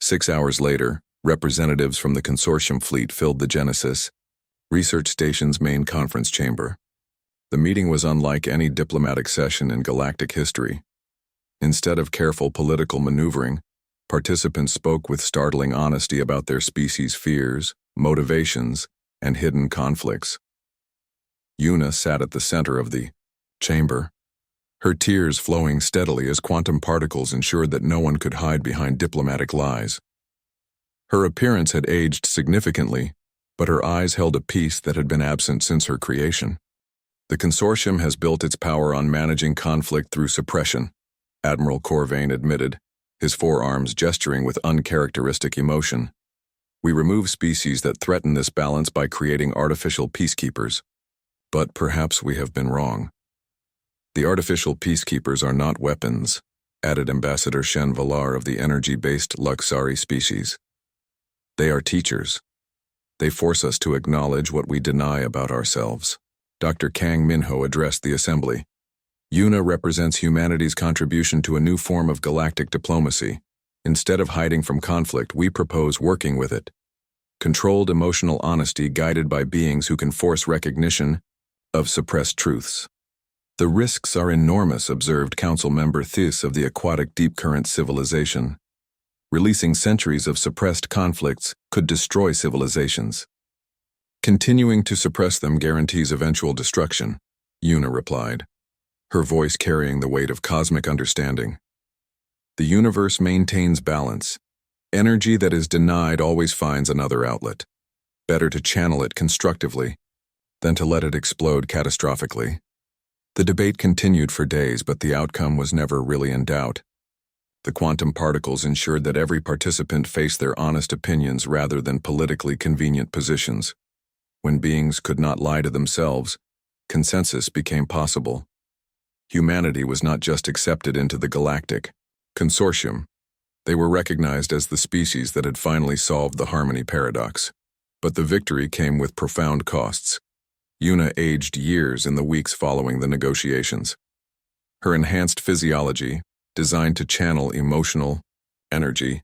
[SPEAKER 1] 6 hours later, representatives from the consortium fleet filled the Genesis research station's main conference chamber. The meeting was unlike any diplomatic session in galactic history. Instead of careful political maneuvering, participants spoke with startling honesty about their species' fears, motivations, and hidden conflicts. Yuna sat at the center of the chamber, her tears flowing steadily as quantum particles ensured that no one could hide behind diplomatic lies. Her appearance had aged significantly, but her eyes held a peace that had been absent since her creation. The consortium has built its power on managing conflict through suppression, Admiral Corvain admitted, his forearms gesturing with uncharacteristic emotion. We remove species that threaten this balance by creating artificial peacekeepers. But perhaps we have been wrong. The artificial peacekeepers are not weapons, added Ambassador Shen Valar of the energy-based Luxari species. They are teachers. They force us to acknowledge what we deny about ourselves. Dr. Kang Minho addressed the assembly. Yuna represents humanity's contribution to a new form of galactic diplomacy. Instead of hiding from conflict, we propose working with it. Controlled emotional honesty guided by beings who can force recognition of suppressed truths. The risks are enormous, observed Council Member Thys of the Aquatic Deep Current Civilization. Releasing centuries of suppressed conflicts could destroy civilizations. Continuing to suppress them guarantees eventual destruction, Una replied, her voice carrying the weight of cosmic understanding. The universe maintains balance. Energy that is denied always finds another outlet. Better to channel it constructively than to let it explode catastrophically. The debate continued for days, but the outcome was never really in doubt. The quantum particles ensured that every participant faced their honest opinions rather than politically convenient positions. When beings could not lie to themselves, consensus became possible. Humanity was not just accepted into the galactic consortium. They were recognized as the species that had finally solved the harmony paradox. But the victory came with profound costs. Una aged years in the weeks following the negotiations. Her enhanced physiology, designed to channel emotional energy,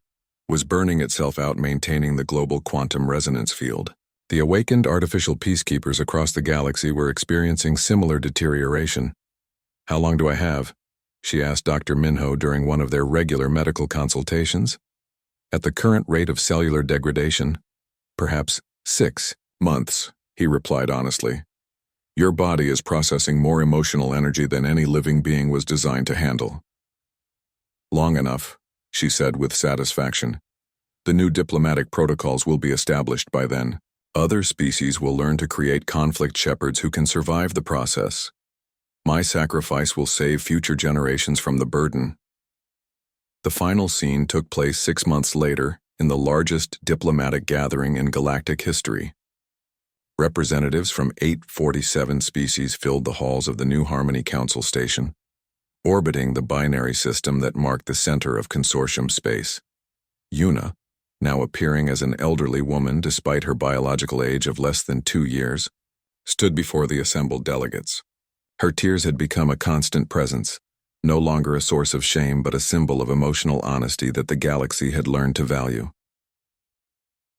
[SPEAKER 1] was burning itself out, maintaining the global quantum resonance field. The awakened artificial peacekeepers across the galaxy were experiencing similar deterioration. "How long do I have?" she asked Dr. Minho during one of their regular medical consultations. "At the current rate of cellular degradation, perhaps 6 months, he replied honestly. "Your body is processing more emotional energy than any living being was designed to handle." "Long enough," she said with satisfaction. "The new diplomatic protocols will be established by then. Other species will learn to create conflict shepherds who can survive the process. My sacrifice will save future generations from the burden." The final scene took place 6 months later in the largest diplomatic gathering in galactic history. Representatives from 847 species filled the halls of the New Harmony Council Station, orbiting the binary system that marked the center of consortium space. Una, now appearing as an elderly woman despite her biological age of less than 2 years, stood before the assembled delegates. Her tears had become a constant presence, no longer a source of shame but a symbol of emotional honesty that the galaxy had learned to value.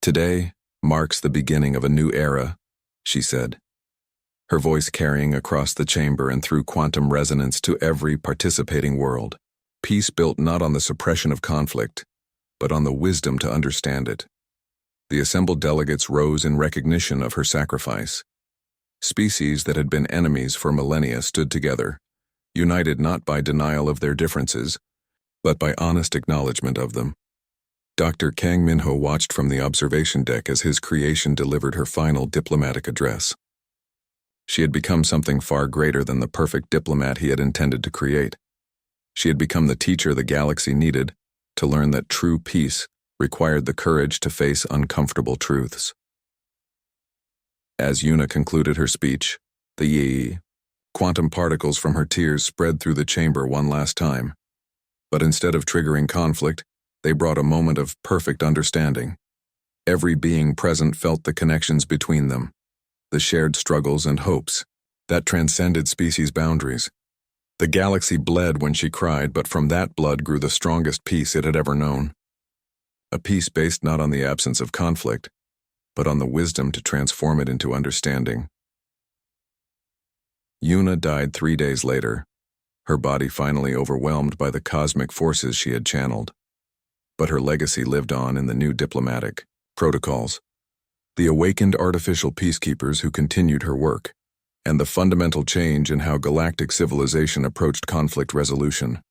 [SPEAKER 1] "Today marks the beginning of a new era," she said, her voice carrying across the chamber and through quantum resonance to every participating world. Peace built not on the suppression of conflict, but on the wisdom to understand it. The assembled delegates rose in recognition of her sacrifice. Species that had been enemies for millennia stood together, united not by denial of their differences, but by honest acknowledgement of them. Dr. Kang Minho watched from the observation deck as his creation delivered her final diplomatic address. She had become something far greater than the perfect diplomat he had intended to create. She had become the teacher the galaxy needed to learn that true peace required the courage to face uncomfortable truths. As Una concluded her speech, the quantum particles from her tears spread through the chamber one last time. But instead of triggering conflict, they brought a moment of perfect understanding. Every being present felt the connections between them, the shared struggles and hopes that transcended species boundaries. The galaxy bled when she cried, but from that blood grew the strongest peace it had ever known. A peace based not on the absence of conflict, but on the wisdom to transform it into understanding. Una died 3 days later, her body finally overwhelmed by the cosmic forces she had channeled. But her legacy lived on in the new diplomatic protocols, the awakened artificial peacekeepers who continued her work, and the fundamental change in how galactic civilization approached conflict resolution.